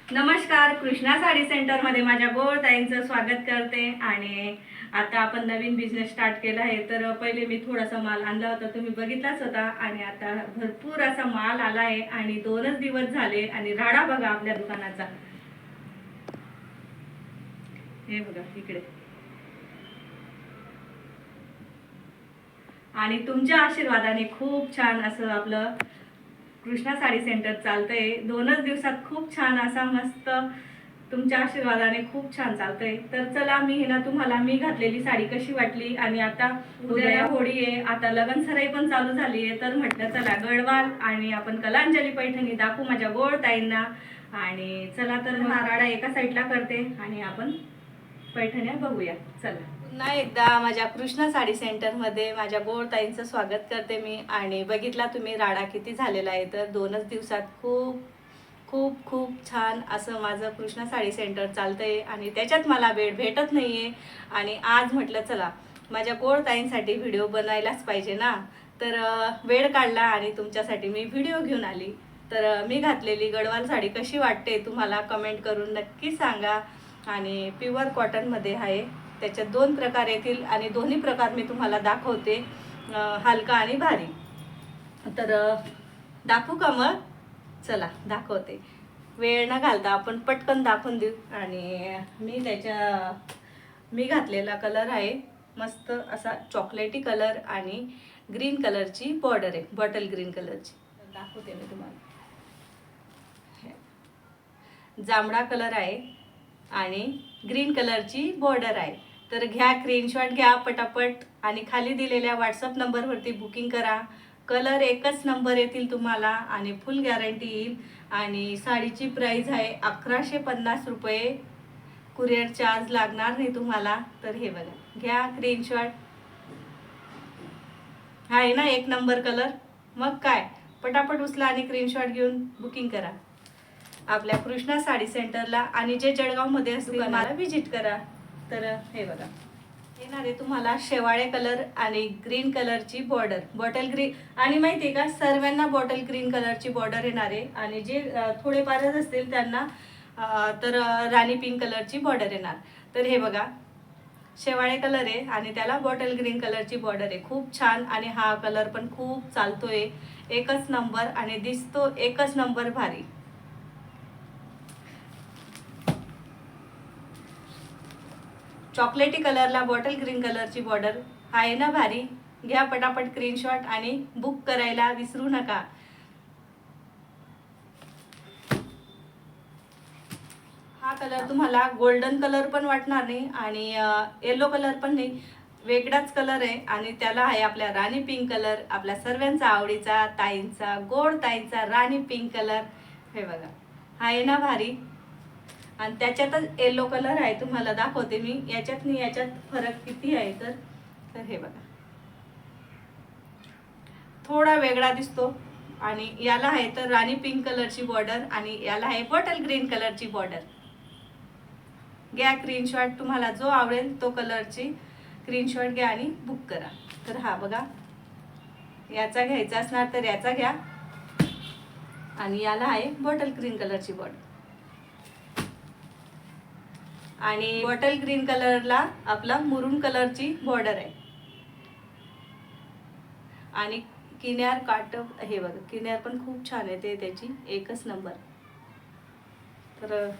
नमस्कार, कृष्णा साडी सेंटर मध्ये माझ्या गोड ताईंचं स्वागत करते। आणि आता आपण नवीन बिझनेस स्टार्ट केला आहे। तर पहिले मी थोडासा माल आणला होता, तुम्ही बघितलाच होता। आणि आता भरपूर असा माल आला आहे आणि 2च दिवस झाले। आणि राडा बघा आपल्या दुकानाचा, हे बघा इकडे। आणि तुमच्या आशीर्वादाने खूप छान असं आपलं कृष्णा साडी सेंटर चालतंय। 2च दिवसात खूप छान असा मस्त तुमच्या आशीर्वादाने खूप छान चालतंय। तर चला मी हे ना तुम्हाला मी घातलेली साडी कशी वाटली। आणि आता उद्या होळी आहे, आता लगन सराई पण चालू झाली आहे। तर म्हटलं चला गडवाल आणि आपण कलांजली पैठणी दाखवू माझ्या गोड ताईंना। आणि चला तर हा राडा एका साईडला करते आणि आपण पैठण्या बघूया। चला, पुन्हा एकदा माझ्या कृष्णा साडी सेंटर मध्ये माझ्या गोड ताईंचं स्वागत करते मी। आणि बघितला तुम्ही राडा किती झालेला आहे। तर 2च दिवसात खूप खूप खूप छान असं माझं कृष्णा साडी सेंटर चालतंय आणि त्याच्यात मला वेळ भेटत नाहीये। आणि आज म्हटलं चला माझ्या गोड ताईंसाठी व्हिडिओ बनायलाच पाहिजे ना। तर वेळ काढला आणि तुमच्यासाठी मी व्हिडिओ घेऊन आली। तर मी घातलेली गडवाल साडी कशी वाटते तुम्हाला कमेंट करून नक्की सांगा। आणि प्युअर कॉटन मध्ये आहे, त्याच्यात 2 प्रकार येतील आणि दोन्ही प्रकार मी तुम्हाला दाखवते, हलका आणि भारी। तर दाखवू का मग? चला दाखवते, वेळ न घालता आपण पटकन दाखवून देऊ। आणि मी घातलेला कलर आहे मस्त असा चॉकलेटी कलर आणि ग्रीन कलरची बॉर्डर आहे, बॉटल ग्रीन कलरची। दाखवते मी तुम्हाला, जांभळा कलर आहे आणि ग्रीन कलरची बॉर्डर आहे। तर घ्या, स्क्रीनशॉट घ्या पटापट आणि खाली दिलेल्या व्हॉट्सअप नंबरवरती बुकिंग करा। कलर एकच नंबर येतील तुम्हाला आणि फुल गॅरंटी येईल। आणि साडीची प्राइस आहे 1150 रुपये, कुरिअर चार्ज लागणार नाही तुम्हाला। तर हे बघा, घ्या स्क्रीनशॉट, हा आहे ना एक नंबर कलर। मग काय, पटापट उचला आणि स्क्रीनशॉट घेऊन बुकिंग करा आपल्या कृष्णा साडी सेंटरला। आणि जे जळगाव मध्ये असतील मला विजिट करा। तर हे बघा, येणार आहे तुम्हाला शेवाळे कलर आणि ग्रीन कलरची बॉर्डर, बॉटल ग्रीन। आणि माहितीये का, सर्वांना बॉटल ग्रीन कलरची बॉर्डर येणार आहे आणि जे थोडेफारच असतील त्यांना तर राणी पिंक कलरची बॉर्डर येणार। तर हे बघा, शेवाळे कलर आहे आणि त्याला बॉटल ग्रीन कलरची बॉर्डर आहे, खूप छान। आणि हा कलर पण खूप चालतोय, एकच नंबर आणि दिसतो एकच नंबर भारी। चॉकलेटी कलरला बॉटल ग्रीन कलरची बॉर्डर आहे ना भारी। घ्या पटापट स्क्रीनशॉट आणि बुक करायला विसरू नका। हा कलर तुम्हाला गोल्डन कलर पण वाटणार नाही आणि येलो कलर पण नाही, वेगळाच कलर आहे। आणि त्याला आहे आपल्या राणी पिंक कलर, आपल्या सर्वांचा आवडीचा ताईंचा गोड ताईंचा राणी पिंक कलर। हे बघा, हा आहे ना भारी। आणि त्याच्यातच येलो कलर आहे, तुम्हाला दाखवते मी याच्यात नाही याच्यात फरक किती आहे। तर हे बघा, थोडा वेगळा दिसतो। आणि याला आहे तर राणी पिंक कलरची बॉर्डर आणि याला आहे बॉटल ग्रीन कलरची बॉर्डर। घ्या स्क्रीनशॉट, तुम्हाला जो आवडेल तो कलरची स्क्रीनशॉट घ्या आणि बुक करा। तर हा बघा, याचा घ्यायचा असणार तर याचा घ्या आणि याला आहे बॉटल ग्रीन कलरची बॉर्डर। आणि बॉटल ग्रीन कलरला आपला मरून कलरची बॉर्डर आहे। आणि किनार काट, हे बघा किनार पण खूप छान आहे, ते त्याची एकच नंबर। तर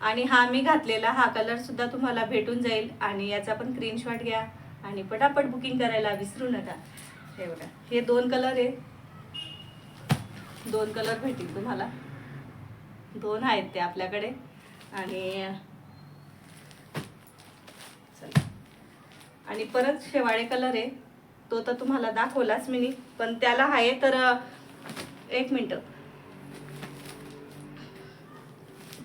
आणि हा मी घातलेला हा कलर सुद्धा तुम्हाला भेटून जाईल आणि याचा पण स्क्रीनशॉट घ्या आणि पटापट बुकिंग करायला विसरू नका। हे बघा, हे 2 कलर आहे, 2 कलर भेटतील तुम्हाला, 2 आहेत ते आपल्याकडे। आणि आणि परत शेवाळे कलर आहे, तो तर तुम्हाला दाखवलाच मी, पण त्याला आहे तर एक मिनिट,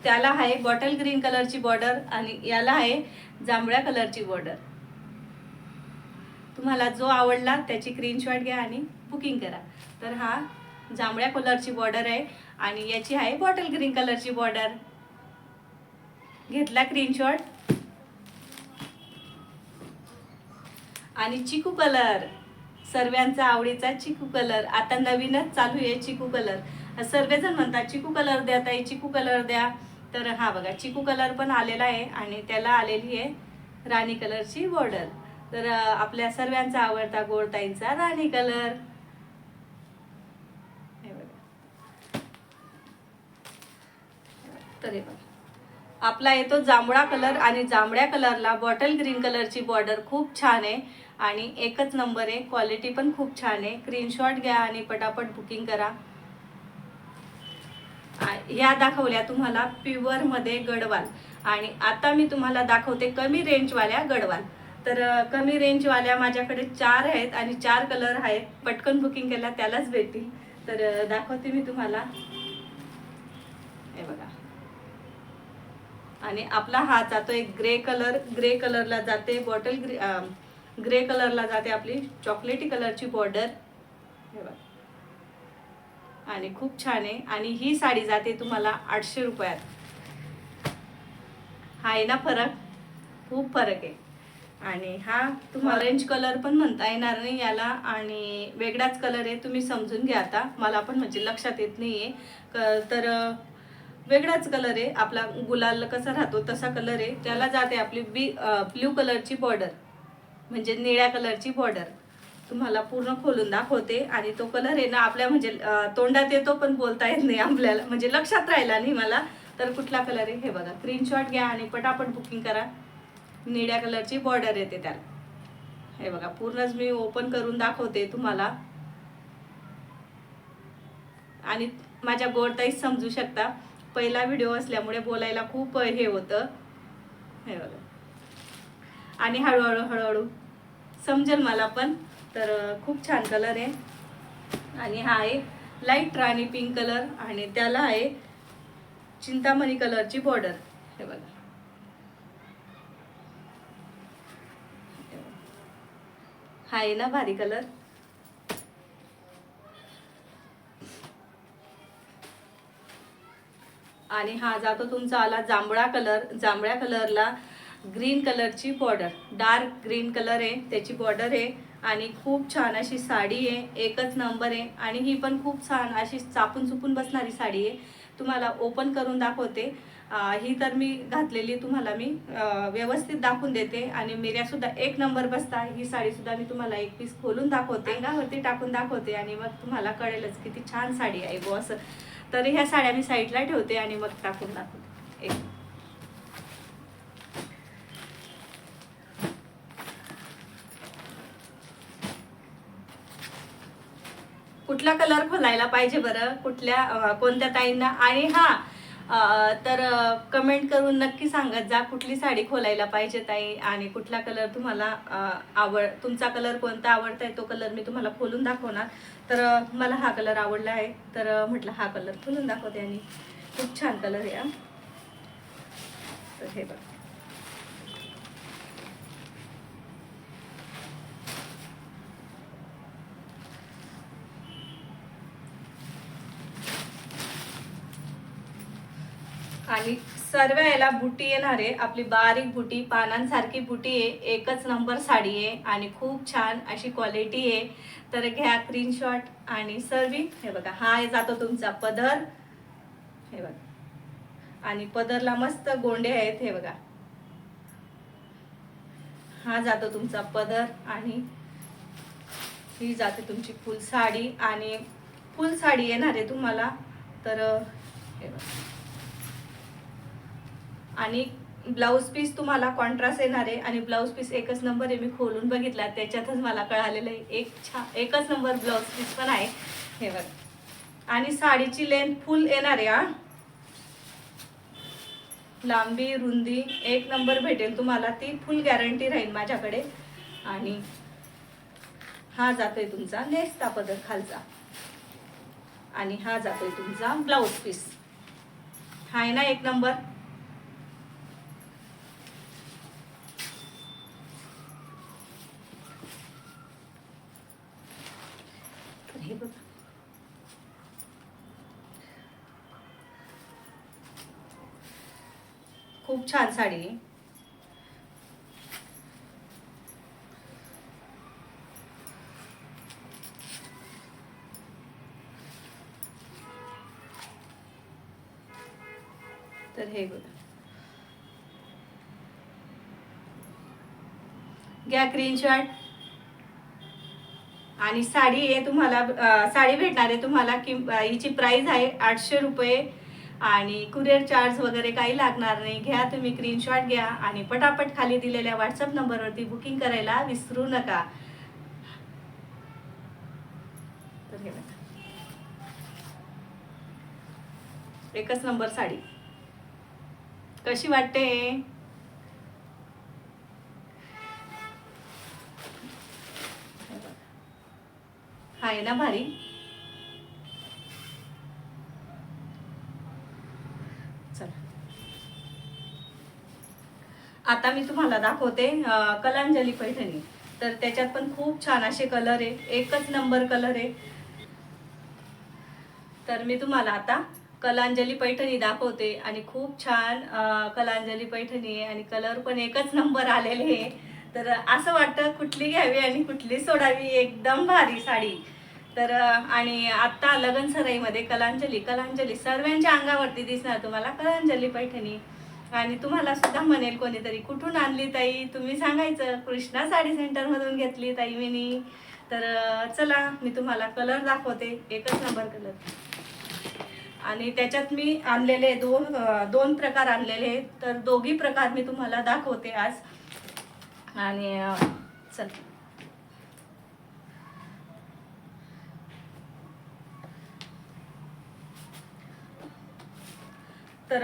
त्याला आहे बॉटल ग्रीन कलरची बॉर्डर आणि याला आहे जांभळ्या कलरची बॉर्डर। तुम्हाला जो आवडला त्याची स्क्रीनशॉट घ्या आणि बुकिंग करा। तर हा जांभळ्या कलरची बॉर्डर आहे आणि याची आहे बॉटल ग्रीन कलरची बॉर्डर। घेतला स्क्रीनशॉट। आणि चिकू कलर, सर्वांचा आवडीचा चिकू कलर, आता नवीनच चालू आहे चिकू कलर। सर्वजण म्हणतात चिकू कलर द्या ताई, चिकू कलर द्या. तर हा बघा चिकू कलर पण आलेला आहे आणि त्याला आलेली आहे राणी कलरची बॉर्डर. तर आपल्या सर्वांचा आवडता गोडताईंचा राणी कलर. हे बघा. तर हे बघा आपला येतो जांभळा कलर आणि जांभळ्या कलरला बॉटल ग्रीन कलरची बॉर्डर खूप छान आहे आणि एकच नंबर आहे. क्वालिटी पण खूप छान आहे. स्क्रीनशॉट घ्या आणि पटापट बुकिंग करा. ह्या दाखवल्या तुम्हाला प्युअर मध्ये गडवाल आणि आता मी तुम्हाला दाखवते कमी रेंजवाल्या गडवाल. तर कमी रेंजवाल्या माझ्याकडे 4 आहेत आणि 4 कलर आहेत. पटकन बुकिंग केल्या त्यालाच भेटतील. तर दाखवते मी तुम्हाला. हे बघा आणि आपला हा जातोय ग्रे कलर. ग्रे कलरला जाते बॉटल ग्रे कलरला जाते आपली चॉकलेटी कलरची बॉर्डर. हे बघा आणि खूप छान आहे आणि ही साडी जाते तुम्हाला 800 रुपयात. हा आहे ना फरक, खूप फरक आहे. आणि हा तुम्हाला ऑरेंज कलर पण म्हणता येणार नाही याला आणि वेगळाच कलर आहे. तुम्ही समजून घ्या. आता मला पण म्हणजे लक्षात येत नाहीये. तर वेगळाच कलर आहे. आपला गुलाल कसा राहतो तसा कलर आहे. त्याला जाते आपली ब्ल्यू कलरची बॉर्डर म्हणजे निळ्या कलरची बॉर्डर. तुम्हाला पूर्ण खोलून दाखवते आणि तो कलर आहे ना आपल्या म्हणजे तोंडात येतो पण बोलता येत नाही आपल्याला, म्हणजे लक्षात राहिला नाही मला. तर कुठला कलर आहे हे बघा. स्क्रीनशॉट घ्या आणि पटापट बुकिंग करा. निळ्या कलरची बॉर्डर येते त्याला. हे बघा पूर्णच मी ओपन करून दाखवते तुम्हाला आणि माझ्या गोडताई समजू शकता. पहिला व्हिडिओ असल्यामुळे बोलायला खूप हे होतं. हे बघा आणि हळूहळू समजेल मला पण. तर खूप छान कलर आहे आणि हा आहे लाईट राणी पिंक कलर आणि त्याला आहे चिंतामणी कलरची बॉर्डर. हे बघा हा आहे ना भारी कलर. आणि हा जातो तुमचा आला जांभळा कलर. जांभळ्या कलरला ग्रीन कलरची बॉर्डर, डार्क ग्रीन कलर आहे त्याची बॉर्डर आहे आणि खूप छान अशी साडी आहे. एकच नंबर आहे आणि ही पण खूप छान अशी चापून चुपून बसणारी साडी आहे. तुम्हाला ओपन करून दाखवते. ही तर मी घातलेली तुम्हाला मी व्यवस्थित दाखवून देते आणि मिऱ्या सुद्धा एक नंबर बसता. ही साडी सुद्धा मी तुम्हाला एक पीस खोलून दाखवते, अंगावरती टाकून दाखवते आणि मग तुम्हाला कळेलच किती छान साडी आहे गो असं. तर ह्या साड्या मी साईडला ठेवते आणि मग टाकून दाखवते. एक कुठला कलर खोलायला पाहिजे बरं, कुठल्या कोणत्या ताईंना. आणि तर कमेंट करून नक्की सांगत जा कुठली साडी खोलायला पाहिजे ताई आणि कुठला कलर तुम्हाला तुमचा कलर कोणता आवडताय तो कलर मी तुम्हाला खोलून दाखवणार. तर मला हा कलर आवडला आहे तर म्हटलं हा कलर खोलून दाखवते आणि खूप छान कलर आहे. तर हे बघा आणि सर्व याला बुटी येणार आहे. आपली बारीक बुटी, पानांसारखी बुटी आहे. एकच नंबर साडी आहे आणि खूप छान अशी क्वालिटी आहे. तर घ्या स्क्रीनशॉट आणि सर्वी. हे बघा हा जातो तुमचा पदर. हे बघा आणि पदरला मस्त गोंडे आहेत. हे बघा हा जातो तुमचा पदर आणि ही जाते तुमची फुल साडी आणि फुल साडी येणार आहे तुम्हाला. तर हे बघा आणि ब्लाऊज पीस तुम्हाला कॉन्ट्रास्ट येणार आहे आणि ब्लाऊज पीस एकच नंबर आहे. मी खोलून बघितला त्याच्यातच मला कळालेलं आहे एकच नंबर ब्लाऊज पीस पण आहे. हे बघा आणि साडीची लेंथ फुल येणार आहे. लांबी रुंदी एक नंबर भेटेल तुम्हाला, ती फुल गॅरंटी राहील माझ्याकडे. आणि हा जातोय तुमचा नेसता पदर खालचा आणि हा जातोय तुमचा ब्लाऊज पीस. हा आहे ना एक नंबर. हे बघा खूप छान साडी आहे. तर हे बघा, घ्या स्क्रीनशॉट. आणि साडी आहे तुम्हाला, साडी भेटणार आहे तुम्हाला की हिची प्राइस आहे 800 रुपये आणि कुरिअर चार्ज वगैरे काही लागणार नाही. घ्या तुम्ही स्क्रीनशॉट घ्या आणि पटापट खाली दिलेल्या व्हॉट्सअप नंबरवरती बुकिंग करायला विसरू नका. तर हे बघा, एकच नंबर साडी. कशी वाटते? आहे ना भारी? चला आता मी तुम्हाला दाखवते कलांजली पैठणी. तर त्याच्यात पण खूप छान असे कलर आहे, एकच नंबर कलर आहे. तर मी तुम्हाला आता कलांजली पैठणी दाखवते आणि खूप छान कलांजली पैठणी आहे आणि कलर पण एकच नंबर आलेले आहे. तर असं वाटतं कुठली घ्यावी आणि कुठली सोडावी, एकदम भारी साडी. तर आणि आत्ता लगन सराईमध्ये कलांजली कलांजली सर्वांच्या अंगावरती दिसणार तुम्हाला कलांजली पैठणी. आणि तुम्हाला सुद्धा म्हणेल कोणीतरी कुठून आणली ताई, तुम्ही सांगायचं कृष्णा साडी सेंटरमधून घेतली ताई मिनी. तर चला मी तुम्हाला कलर दाखवते, एकच नंबर कलर. आणि त्याच्यात मी आणलेले दोन प्रकार आणलेले, तर दोघी प्रकार मी तुम्हाला दाखवते आज. आणि चल तर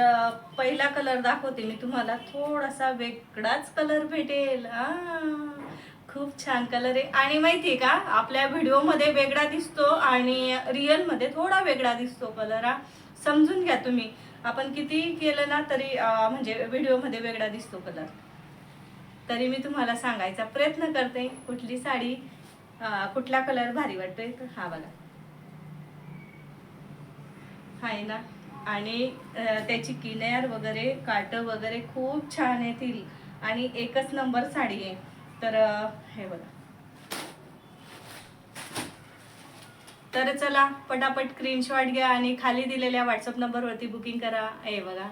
पहिला कलर दाखवते मी तुम्हाला, थोडासा वेगळाच कलर भेटेल. खूप छान कलर आहे आणि माहिती आहे का, आपल्या व्हिडिओमध्ये वेगळा दिसतो आणि रिअलमध्ये थोडा वेगळा दिसतो कलर. समजून घ्या तुम्ही, आपण किती केलं ना तरी म्हणजे व्हिडिओमध्ये वेगळा दिसतो कलर. तरी मी तुम्हाला सांगायचा प्रयत्न करते कुठली साडी कुठला कलर भारी वाटतोय. तर हा बघा, आहे ना. आणि त्याची किनार वगैरे काट वगैरे खूप छान येतील आणि एकच नंबर साडी आहे. तर हे बघा. तर चला पटापट स्क्रीनशॉट घ्या आणि खाली दिलेल्या व्हॉट्सअप नंबरवरती बुकिंग करा. हे बघा,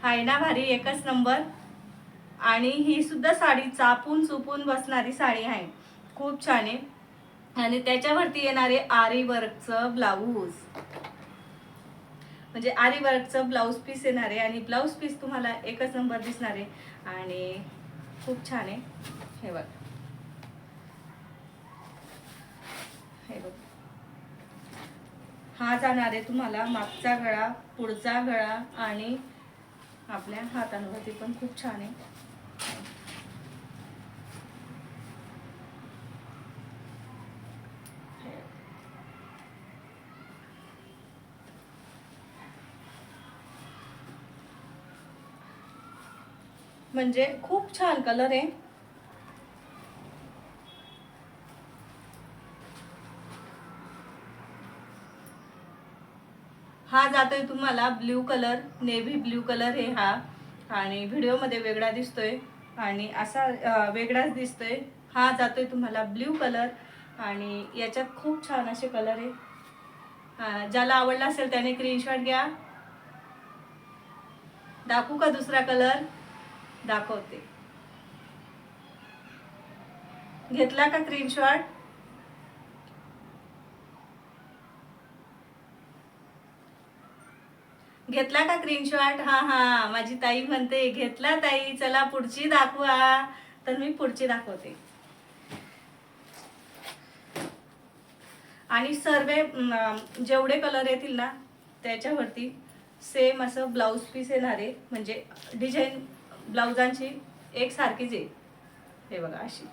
आहे ना भारी, एकच नंबर. आणि ही सुद्धा साडी चापून चुपून बसणारी साडी आहे, खूप छान आहे. आणि त्याच्यावरती येणारे आरी वर्कचं ब्लाऊज, म्हणजे आरी वर्कचं ब्लाऊज पीस येणार आहे आणि ब्लाऊज पीस तुम्हाला एकच नंबर दिसणार आहे आणि खूप छान आहे. हे बघ, हे बघ, हा जाणार आहे तुम्हाला मागचा गळा, पुढचा गळा आणि आपल्या हातांवरती पण खूप छान आहे. म्हणजे खूप छान कलर आहे. हा जातोय तुम्हाला blue colour, navy blue colour आहे हा. आणि व्हिडिओमध्ये वेगळा दिसतोय आणि असा वेगळाच दिसतोय. हा जातोय तुम्हाला ब्ल्यू कलर आणि याच्यात खूप छान असे कलर आहे. ज्याला आवडला असेल त्याने स्क्रीनशॉट घ्या. दाखवू का दुसरा कलर? दाखवते. घेतला का स्क्रीनशॉट? घेतला का स्क्रीनशॉट? हा माझी ताई म्हणते घेतला ताई, चला पुढची दाखवा. तर मी पुढची दाखवते. आणि सर्व जेवढे कलर येतील ना त्याच्यावरती सेम असं ब्लाऊज पीस येणार आहे, म्हणजे डिझाईन ब्लाउजांची एक सारखीच आहे. हे बघा अशी,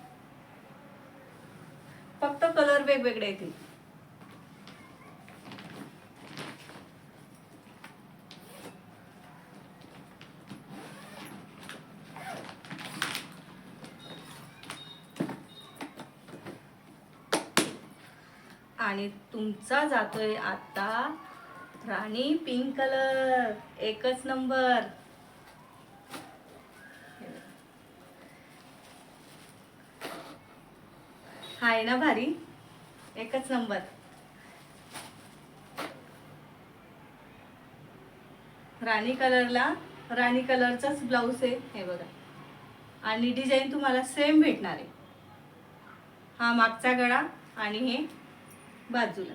फक्त कलर वेगवेगळे येतील. आणि तुमचा जातोय आता राणी पिंक कलर, एकच नंबर. हाय ना भारी, एकच नंबर. राणी कलरचाच ब्लाऊज आहे हे बघा. आणि डिझाईन तुम्हाला सेम भेटणार आहे. हा मागचा गळा आणि हे बाजूला.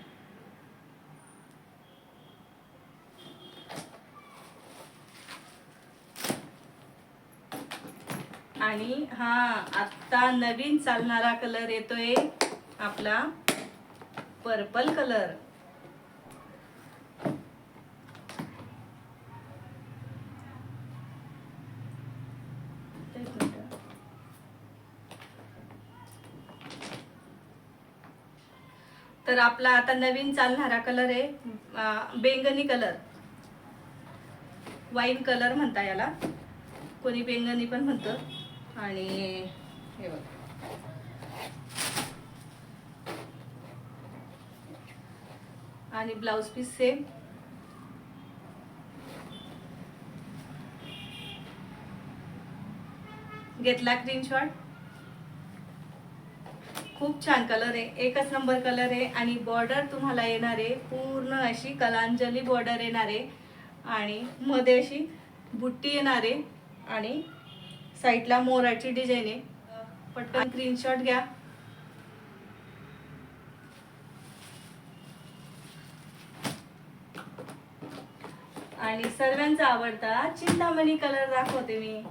आणि हा आता नवीन चालणारा कलर येतोय आपला पर्पल कलर. तर आपला आता नवीन चालणारा कलर आहे बेंगनी कलर. वाईन कलर म्हणता याला, कोणी बेंगनी पण म्हणतं. आणि हे बघा आणि ब्लाउज पीस सेम. घेतला स्क्रीनशॉट. खूप छान कलर आहे, एकच नंबर कलर आहे. आणि बॉर्डर तुम्हाला येणार आहे पूर्ण अशी कलांजली बॉर्डर येणार आहे आणि मध्ये अशी बुट्टी येणार आहे आणि साईडला मोराची डिझाईन आहे. पटकन स्क्रीनशॉट घ्या. आणि सर्वांचा आवडता चिंतामणी कलर दाखवते मी.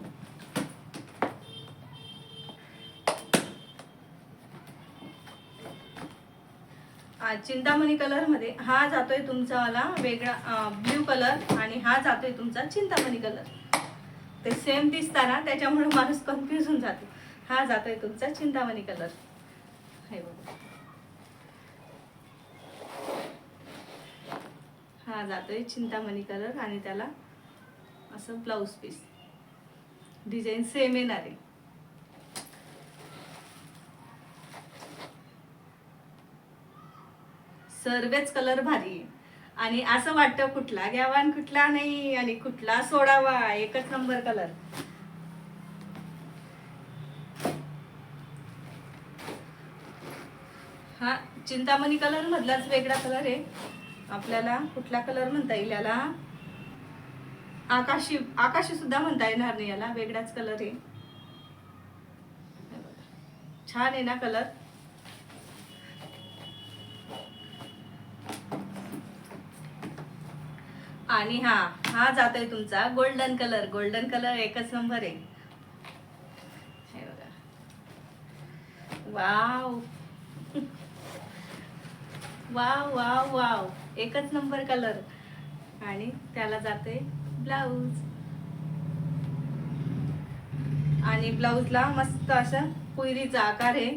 चिंतामणी कलर मध्ये हा जातोय तुमचा वाला वेगळा ब्ल्यू कलर आणि हा जातोय तुमचा चिंतामणी कलर. ते सेम दिसताना त्याच्यामुळे माणूस कन्फ्यूज होऊन जातो. हा जातोय तुमचा चिंतामणी कलर हे बघा. हा जातोय चिंतामणी कलर आणि त्याला असं ब्लाउज पीस डिझाईन सेम येणार आहे. सर्वच कलर भारी आहे आणि असं वाटतं कुठला घ्यावा आणि कुठला नाही आणि कुठला सोडावा. एकच नंबर कलर. हा चिंतामणी कलर मधलाच वेगळा कलर आहे. आपल्याला कुठला कलर म्हणता येईल याला, आकाशी सुद्धा म्हणता येणार नाही याला, वेगळाच कलर आहे. छान आहे ना कलर. आणि हा जातोय तुमचा गोल्डन कलर. गोल्डन कलर एकच नंबर आहे. वाव वाव वाव वाव, एकच नंबर कलर. आणि त्याला जाते ब्लाऊज. आणि ब्लाऊजला मस्त असा पुयरीचा आकार आहे.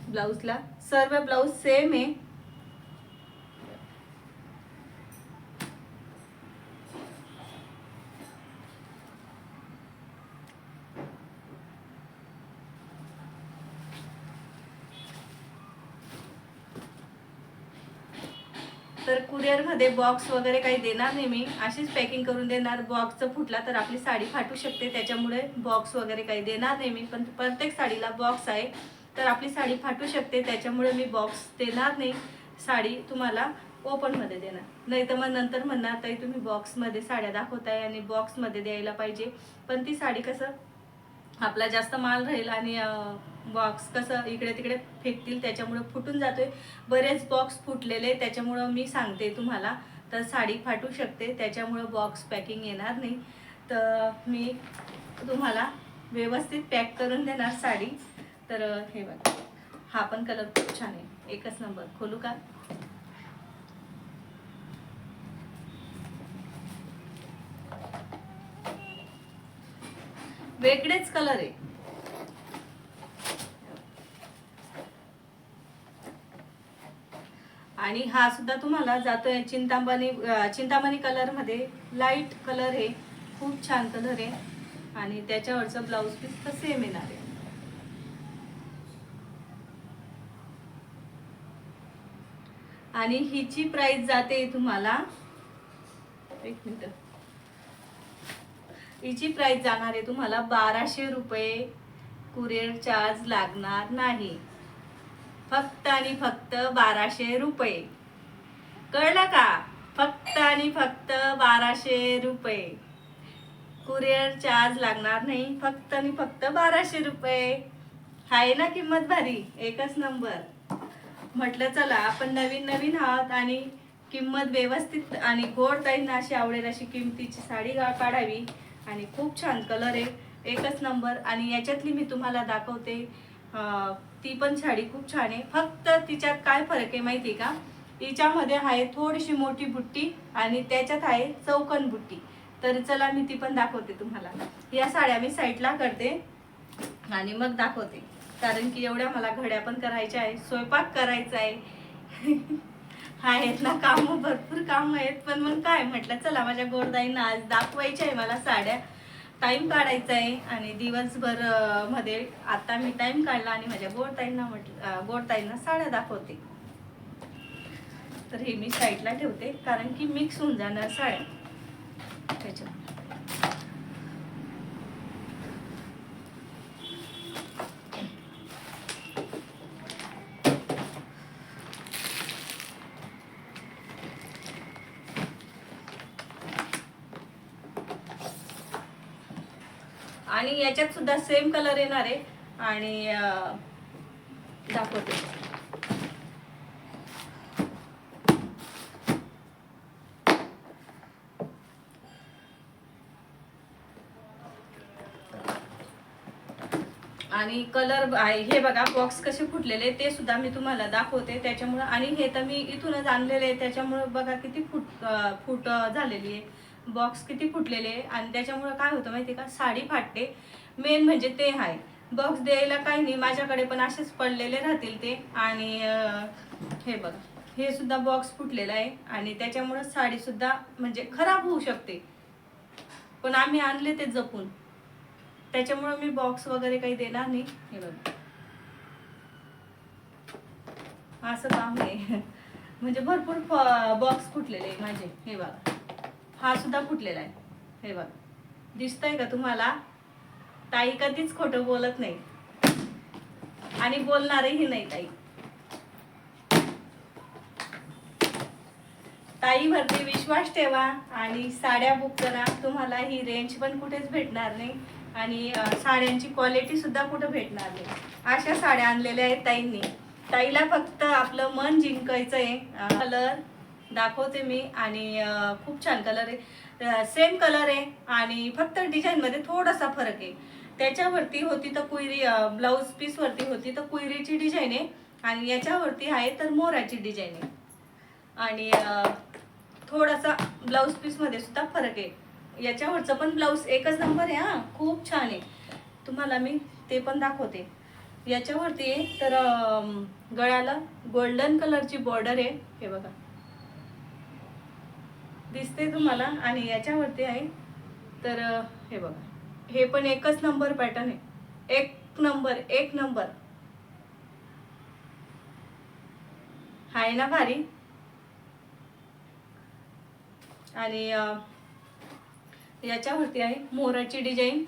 ब्लाऊजला सर्व ब्लाऊज सेम आहे. तर कुरिअर मध्ये बॉक्स वगैरे काही देणार नाही मी, अशीच पॅकिंग करून देणार. बॉक्सचं फुटला तर आपली साडी फाटू शकते, त्याच्यामुळे बॉक्स वगैरे काही देणार नाही मी. पण प्रत्येक साडीला बॉक्स आहे तर आपली साडी फाटू शकते, त्याच्यामुळे मी बॉक्स देणार नाही. साडी तुम्हाला ओपन मध्ये देणार. नाही तर मग नंतर म्हणणार ताई तुम्ही बॉक्समध्ये साड्या दाखवताय आणि बॉक्समध्ये द्यायला पाहिजे. पण ती साडी कसं आपला जास्त माल राहील आणि बॉक्स कसं इकडे तिकडे फेकतील, त्याच्यामुळे फुटून जातोय. बरेच बॉक्स फुटलेले, त्याच्यामुळं मी सांगते तुम्हाला. तर साडी फाटू शकते, त्याच्यामुळं बॉक्स पॅकिंग येणार नाही. तर मी तुम्हाला व्यवस्थित पॅक करून देणार साडी. तर हे बघा, हा पण कलर खूप छान आहे, एकच नंबर. खोलू का? वेगळेच कलर आहे. आणि हा सुद्धा तुम्हाला जातोय चिंतामणी कलर मध्ये. लाईट कलर आहे, खूप छान कलर आहे. आणि त्याच्यावरचं ब्लाऊज पीस तर सेम येणार आहे. आणि हिची प्राइस जाते तुम्हाला, एक मिनिट, हिची प्राइस जाणार आहे तुम्हाला 1200 रुपये. कुरिअर चार्ज लागणार नाही, फक्त आणि फक्त 1200 रुपये. कळलं का? फक्त आणि फक्त 1200 रुपये. कुरिअर चार्ज लागणार नाही, फक्त आणि फक्त 1200 रुपये. आहे ना किंमत भारी, एकच नंबर. म्हटलं चला आपण नवीन नवीन आहोत आणि किंमत व्यवस्थित आणि गोड ताईंना अशी आवडेल अशी किमतीची साडी काढावी. आणि खूप छान कलर आहे, एकच नंबर. आणि याच्यातली मी तुम्हाला दाखवते, ती पण साडी खूप छान आहे. फक्त तिच्यात काय फरक आहे माहिती आहे का, तिच्यामध्ये आहे थोडीशी मोठी बुट्टी आणि त्याच्यात आहे चौकन बुट्टी. तर चला मी ती पण दाखवते तुम्हाला. या साड्या मी साईडला करते आणि मग दाखवते, कारण की एवढ्या मला घड्या पण करायच्या आहे, स्वयंपाक करायचा आहे. आहेत ना काम, भरपूर काम आहेत. पण मग काय म्हटलं चला माझ्या गोडताईंना आज दाखवायच्या आहे मला साड्या. टाइम काढायचा आहे आणि दिवसभर मध्ये आता मी टाइम काढला आणि माझ्या गोडताईंना साड्या दाखवते. तर हे मी साईडला ठेवते कारण की मिक्स होऊन जाणार साड्या त्याच्यात. आणि याच्यात सुद्धा सेम कलर येणार आहे आणि दाखवते. आणि कलर हे बघा, बॉक्स कसे फुटलेले ते सुद्धा मी तुम्हाला दाखवते त्याच्यामुळे. आणि हे तर मी इथूनच आणलेले आहे त्याच्यामुळे बघा किती फूट झालेली आहे, बॉक्स किती फुटलेले आहे. आणि त्याच्यामुळे काय होतं माहिती का, साडी फाटते. मेन म्हणजे ते आहे. बॉक्स द्यायला काही नाही, माझ्याकडे पण असेच पडलेले राहतील ते. आणि हे बघा, हे सुद्धा बॉक्स फुटलेला आहे आणि त्याच्यामुळे साडी सुद्धा म्हणजे खराब होऊ शकते. पण आम्ही आणले ते जपून, त्याच्यामुळे मी बॉक्स वगैरे काही देणार नाही. हे बघा असं काम आहे. म्हणजे भरपूर बॉक्स फुटलेले आहे माझे. हे बघा, हा सुद्धा फुटलेला आहे. हे बघा, दिसतंय का तुम्हाला. ताई कधीच खोटं बोलत नाही आणि बोलणारही नाही ताई. ताईवरती विश्वास ठेवा आणि साड्या बुक करा. तुम्हाला ही रेंज पण कुठेच भेटणार नाही आणि साड्यांची क्वालिटी सुद्धा कुठं भेटणार नाही. अशा साड्या आणलेल्या आहेत ताईंनी. ताईला फक्त आपलं मन जिंकायचं आहे. कलर दाखवते मी आणि खूप छान कलर आहे, सेम कलर आहे आणि फक्त डिझाईन मध्ये थोडासा फरक आहे. त्याच्यावरती होती तर कुयरी, ब्लाऊज पीस वरती होती तर कुयरीची डिझाईन आहे आणि याच्यावरती आहे तर मोराची डिझाईन आहे. आणि थोडासा ब्लाऊज पीस मध्ये सुद्धा फरक आहे. याच्यावरचं पण ब्लाऊज एकच नंबर आहे. हा खूप छान आहे, तुम्हाला मी ते पण दाखवते. याच्यावरती आहे तर गळ्याला गोल्डन कलरची बॉर्डर आहे. हे बघा दिसते तुम्हाला. आणि याच्यावरती आहे तर हे बघा, हे पण एकच नंबर पॅटर्न आहे. एक नंबर, एक नंबर आहे ना भारी. आणि याच्यावरती आहे मोराची डिझाईन,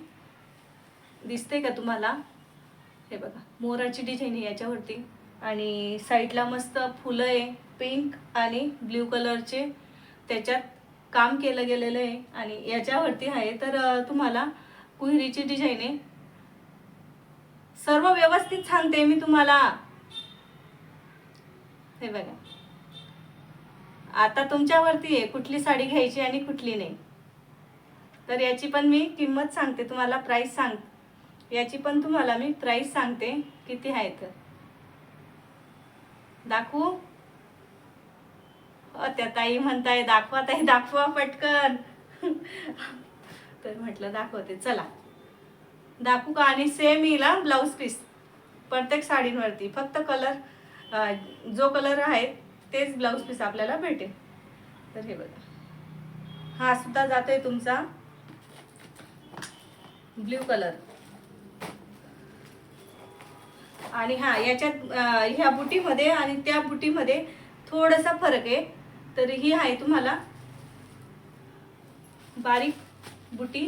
दिसते का तुम्हाला. हे बघा मोराची डिझाईन आहे याच्यावरती आणि साईडला मस्त फुलं आहे पिंक आणि ब्ल्यू कलरचे, त्याच्यात काम केलं गेलेलं आहे. आणि याच्यावरती आहे तर तुम्हाला कुहिरीची डिझाईन आहे. सर्व व्यवस्थित सांगते मी तुम्हाला. हे बघा, आता तुमच्यावरती आहे कुठली साडी घ्यायची आणि कुठली नाही. तर याची पण मी किंमत सांगते तुम्हाला, प्राइस याची पण तुम्हाला मी प्राइस सांगते किती आहे. तर दाखवू. त्या ताई म्हणताय दाखवा ताई दाखवा पटकन. तर म्हटलं दाखवते, चला दाखवू का. आणि सेम येईल ब्लाऊज पीस प्रत्येक साडींवरती, फक्त कलर जो कलर आहे तेच ब्लाऊज पीस आपल्याला भेटेल. तर हे बघा, हा सुद्धा जातोय तुमचा ब्ल्यू कलर. आणि हा याच्यात ह्या बुटीमध्ये आणि त्या बुटीमध्ये थोडासा फरक आहे. तर ही आहे तुम्हाला बारीक बुटी,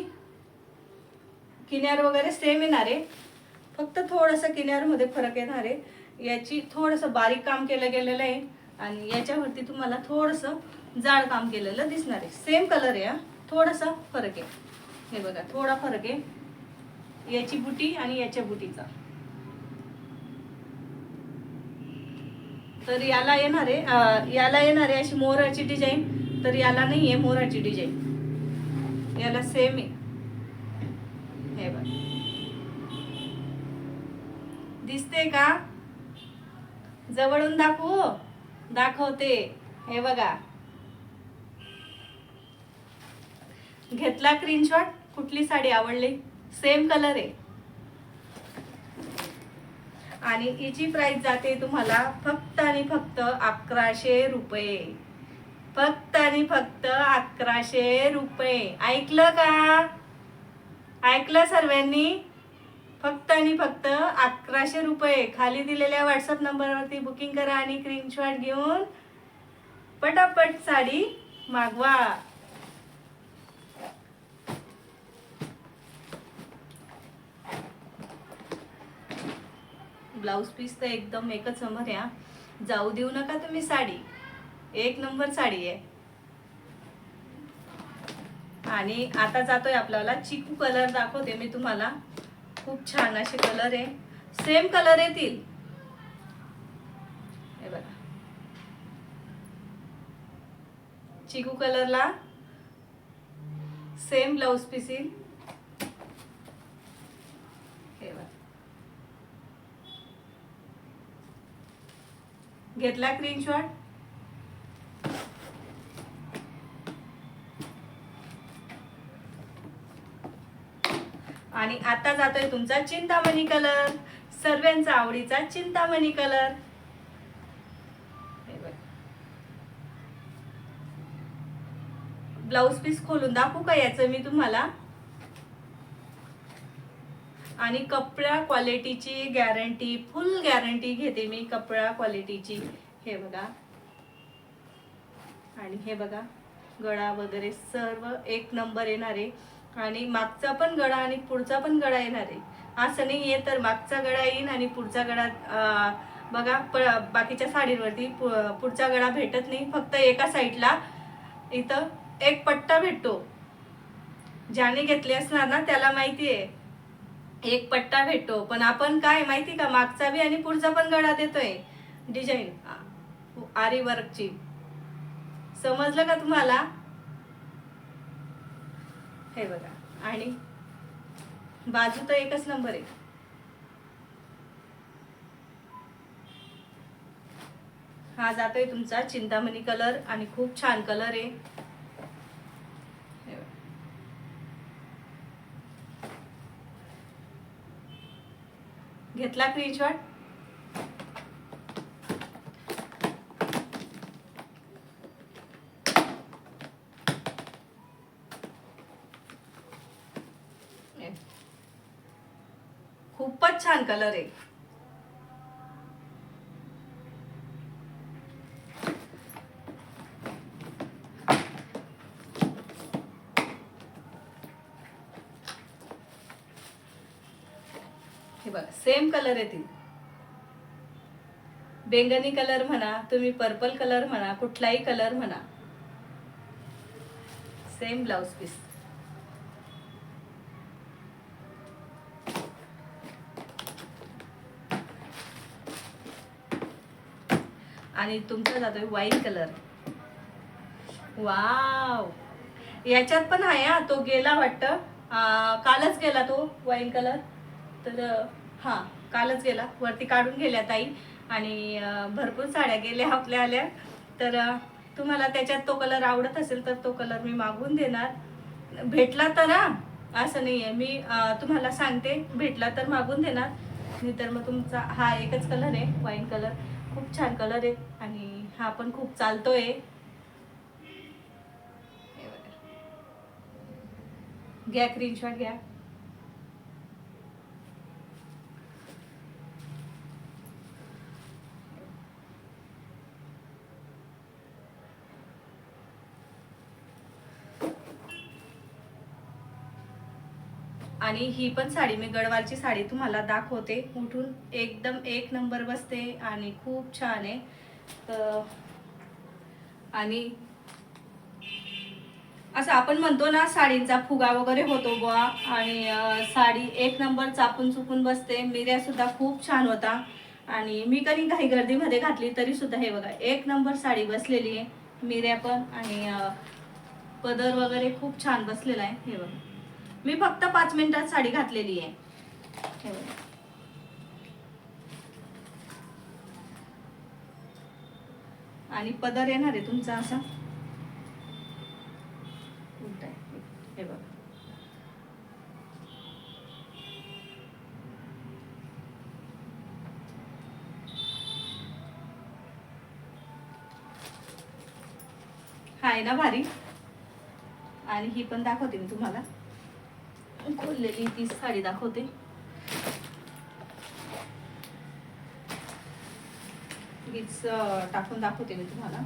किनार वगैरे सेम येणार आहे, फक्त थोडंसं किनारमध्ये फरक येणार आहे. याची थोडंसं बारीक काम केलं गेलेलं आहे आणि याच्यावरती तुम्हाला थोडंसं जाड काम केलेलं दिसणार आहे. सेम कलर आहे, थोडासा फरक आहे. हे बघा थोडा फरक आहे याची बुटी आणि याच्या बुटीचा. तर याला येणार आहे अशी मोराची डिझाईन, तर याला नाही आहे मोराची डिझाईन, याला सेम आहे. हे बघ दिसते का? जवळून दाखवते. हे बघा, घेतला स्क्रीनशॉट? कुठली साडी आवडली? सेम कलर आहे आणि हिची प्राइस जाते तुम्हाला फक्त आणि फक्त 1100 रुपये. फक्त आणि फक्त 1100 रुपये. ऐकलं का? ऐकलं सर्वांनी? फक्त आणि फक्त 1100 रुपये. खाली दिलेल्या व्हॉट्सअप नंबरवरती बुकिंग करा आणि स्क्रीनशॉट घेऊन पटापट साडी मागवा. ब्लाउज पीस तर एकदम एकच नंबर या, जाऊ देऊ नका तुम्ही. साडी एक नंबर साडी आहे. आणि आता जातोय आपल्याला चिकू कलर दाखवते मी तुम्हाला. खूप छान असे कलर आहे, सेम कलर येतील. हे बघा चिकू कलरला सेम ब्लाउज पीस येईल. हे बघा घेतला स्क्रीनशॉट? आणि आता जातोय तुमचा चिंतामणी कलर, सर्वांचा आवडीचा चिंतामणी कलर. ब्लाउज पीस खोलून दाखवू का याचं मी तुम्हाला? आणि कपडा क्वालिटीची गॅरंटी, फुल गॅरंटी घेते मी कपडा क्वालिटीची. हे बघा, आणि हे बघा गळा वगैरे सर्व एक नंबर येणार आहे. आणि मागचा पण गळा आणि पुढचा पण गळा येणार आहे. असं नाही आहे तर मागचा गळा येईल आणि पुढचा गळा बघा बाकीच्या साडींवरती पुढचा गळा भेटत नाही, फक्त एका साईडला इथं एक पट्टा भेटतो. ज्याने घेतले असणार ना त्याला माहिती आहे, एक पट्टा भेटतो. पण आपण काय माहिती का, मागचा बी आणि पुढचा पण गळा देतोय डिझाईन आरी वर्कची. समजलं का तुम्हाला? हे बघा, आणि बाजू तर एकच नंबर आहे. हा जातोय तुमचा चिंतामणी कलर आणि खूप छान कलर आहे. घेतला स्क्रीनशॉट? खूपच छान कलर आहे. हे बघा सेम कलर येतील. बेंगनी कलर म्हणा तुम्ही, पर्पल कलर म्हणा, कुठलाही कलर म्हणा, सेम ब्लाउज पीस. आणि तुमचा जातोय वाईन कलर. वाव, याच्यात पण आहे हा, तो गेला वाटतं, कालच गेला तो वाईन कलर. तर हा कालच गेला, वरती काढून गेल्या ताई. आणि भरपूर साड्या गेल्या आपल्या आल्या. तर तुम्हाला त्याच्यात तो कलर आवडत असेल तर तो कलर मी मागवून देणार. भेटला तर असं नाही आहे, मी तुम्हाला सांगते, भेटला तर मागून देणार, नाही तर मग तुमचा हा एकच कलर आहे वाईन कलर. खूप छान कलर आहे आणि हा पण खूप चालतोय. घ्या स्क्रीनशॉट घ्या. आणि ही पण साडी मी गडवालची साडी तुम्हाला दाखवते. उठून एकदम एक नंबर बसते आणि खूप छान आहे. आणि असं आपण म्हणतो ना साडींचा फुगा वगैरे होतो बुवा, आणि साडी एक नंबर चापून चुकून बसते. मिऱ्या सुद्धा खूप छान होता, आणि मी कधी काही गर्दीमध्ये घातली तरी सुद्धा हे बघा एक नंबर साडी बसलेली आहे. मिऱ्या पण आणि पदर वगैरे खूप छान बसलेला आहे. हे बघा मी फक्त 5 मिनिटात साडी घातलेली आहे. हे बघा आणि पदर येणार आहे तुमचा असा उलटा आहे. हे बघा हा आहे ना भारी. आणि ही पण दाखवते मी तुम्हाला, खोललेली ती साडी दाखवते. हीच टाकून दाखवते मी तुम्हाला.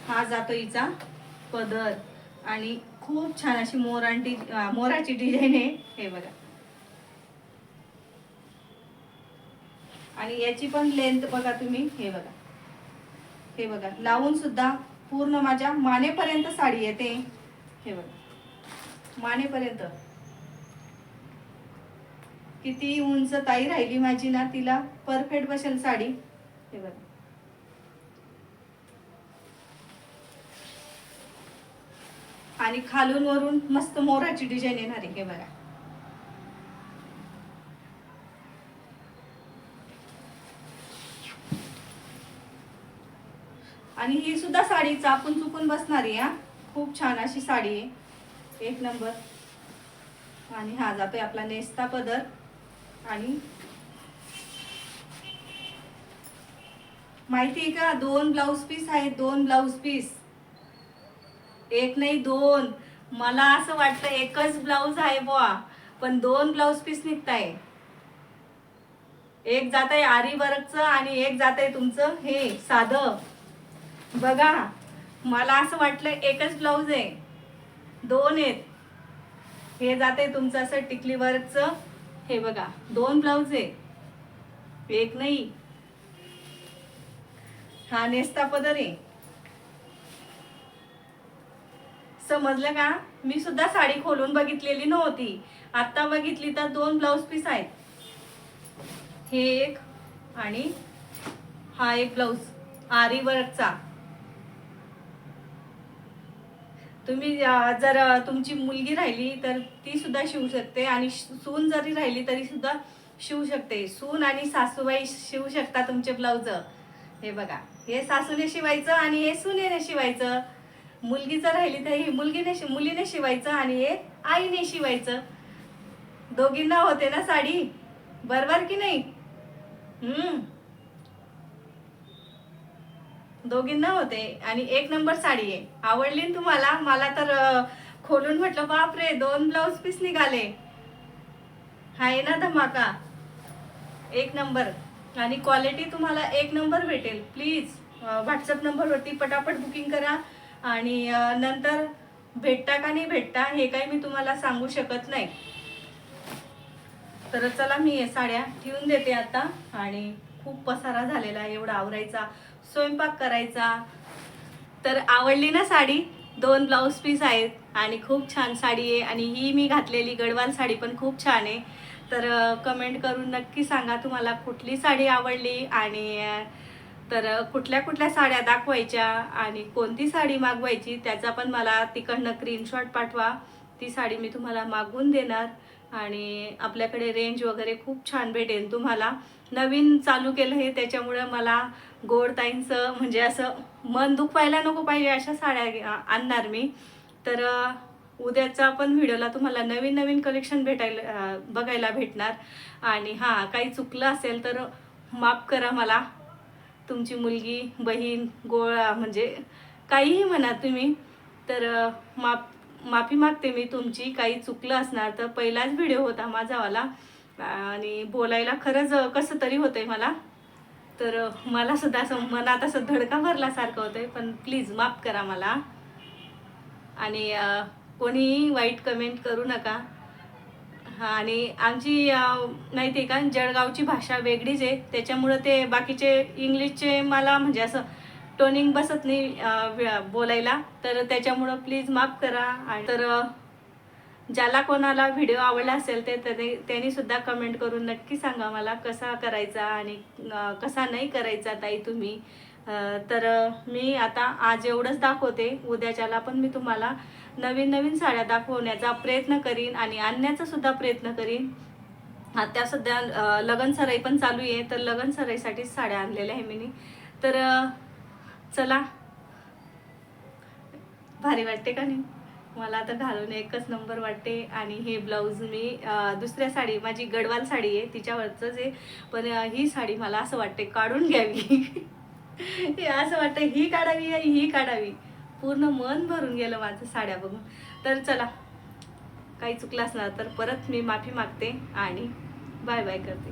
हा जातो हिचा पदर, आणि खूप छान अशी मोराची डिझाईन आहे. हे बघा आणि याची पण लेंथ बघा तुम्ही. हे बघा हे बघा लावून सुद्धा पूर्ण माझ्या मानेपर्यंत साडी येते. हे बघा मानेपर्यंत. किती उंच ताई राहिली माझी ना, तिला परफेक्ट बसेल साडी. हे बघा आणि खालून वरून मस्त मोराची डिझाईन येणार आहे. हे बघा आणि ही सुद्धा साडी चापून चुकून बसणारी. हा खूप छान अशी साडी आहे, एक नंबर. आणि हा जातोय आपला नेस्ता पदर. आणि माहिती आहे का 2 ब्लाउज पीस आहेत, 2 ब्लाउज पीस, एक नाही 2. मला असं वाटतं एकच ब्लाउज आहे बुवा, पण 2 ब्लाउज पीस निघताय. एक जात आहे आरी वर्कचं आणि एक जात आहे तुमचं हे साधं. बघा मला असं वाटलं एकच ब्लाउज आहे, 2 आहेत. हे जाते तुमचं असं टिकली वर्कचं. हे बघा 2 ब्लाउज आहे, एक नाही. हा नेस्ता पदर आहे. समजलं का? मी सुद्धा साडी खोलून बघितलेली नव्हती, आता बघितली तर 2 ब्लाउज पीस आहेत. हे एक आणि हा एक ब्लाउज आरी वर्कचा. तुम्ही जर तुमची मुलगी राहिली तर ती सुद्धा शिवू शकते, आणि सून जरी राहिली तरी सुद्धा शिवू शकते. सून आणि सासूबाई शिवू शकता तुमचे ब्लाउज. हे बघा हे सासूने शिवायचं आणि हे सुनेने शिवायचं. मुलगी जर राहिली तर ही मुलीने शिवायचं आणि हे आईने शिवायचं. दोघींना होते ना साडी, बरोबर की नाही? दोघींना होते आणि एक नंबर साडी आहे. आवडली ना तुम्हाला? मला तर खोलून म्हटलं बापरे 2 ब्लाउज पीस निघाले. आहे ना धमाका, एक नंबर. आणि क्वालिटी तुम्हाला एक नंबर भेटेल. प्लीज व्हॉट्सअप नंबरवरती पटापट बुकिंग करा. आणि नंतर भेटता का नाही भेटता हे काही मी तुम्हाला सांगू शकत नाही. तर चला मी हे साड्या ठेवून देते आता. आणि खूप पसारा झालेला आहे, एवढा आवरायचा, स्वयंपाक करायचा. तर आवडली ना साडी? 2 ब्लाउज पीस आहेत आणि खूप छान साडी आहे. आणि ही मी घातलेली गडवाल साडी पण खूप छान आहे. तर कमेंट करून नक्की सांगा तुम्हाला कुठली साडी आवडली, आणि तर कुठल्या कुठल्या साड्या दाखवायच्या आणि कोणती साडी मागवायची त्याचा पण मला तिकडनं स्क्रीनशॉट पाठवा. ती साडी मी तुम्हाला मागवून देणार. आणि आपल्याकडे रेंज वगैरे खूप छान भेटेल तुम्हाला. नवीन चालू केलं हे त्याच्यामुळं मला गोडताईंचं म्हणजे असं मन दुखवायला नको पाहिजे अशा साड्या आणणार मी. तर उद्याचा पण व्हिडिओला तुम्हाला नवीन नवीन कलेक्शन बघायला भेटणार. आणि हां काही चुकलं असेल तर माफ करा मला. तुमची मुलगी, बहीण, म्हणजे काहीही म्हणा तुम्ही. तर माफी मागते मी तुमची. काही चुकलं असणार तर. पहिलाच व्हिडिओ होता माझावाला आणि बोलायला खरंच कसं तरी होतंय मला. तर मला सुद्धा असं मनात असं धडका भरल्यासारखं होतंय. पण प्लीज माफ करा मला. आणि कोणीही वाईट कमेंट करू नका. हा, आणि आमची माहिती आहे का, जळगावची भाषा वेगळीच आहे, त्याच्यामुळं ते बाकीचे इंग्लिशचे मला म्हणजे असं टोनिंग बसत नाही बोलायला, तर त्याच्यामुळं प्लीज माफ करा. आणि तर ज्याला कोणाला व्हिडिओ आवडला असेल ते त्यांनी सुद्धा कमेंट करून नक्की सांगा मला कसा करायचा आणि कसा नाही करायचा ताई तुम्ही. तर मी आता आज एवढंच दाखवते, उद्याच्याला पण मी तुम्हाला नवीन नवीन साड्या दाखवण्याचा प्रयत्न करीन आणि आणण्याचा सुद्धा प्रयत्न करीन. त्या सध्या लगन सराई पण चालू आहे, तर लगन सराईसाठीच साड्या आणलेल्या आहे मी. तर चला, भारी वाटते का नाही? मला आता घालून एकच नंबर वाटते. आणि हे ब्लाऊज मी दुसऱ्या साडी, माझी गडवाल साडी आहे तिच्यावरचंच आहे, पण ही साडी मला असं वाटते काढून घ्यावी. हे असं वाटतं ही काढावी ही काढावी, पूर्ण मन भरून गेलं माझं साड्या बघून. तर चला, काही चुकलं असणार तर परत मी माफी मागते आणि बाय बाय करते.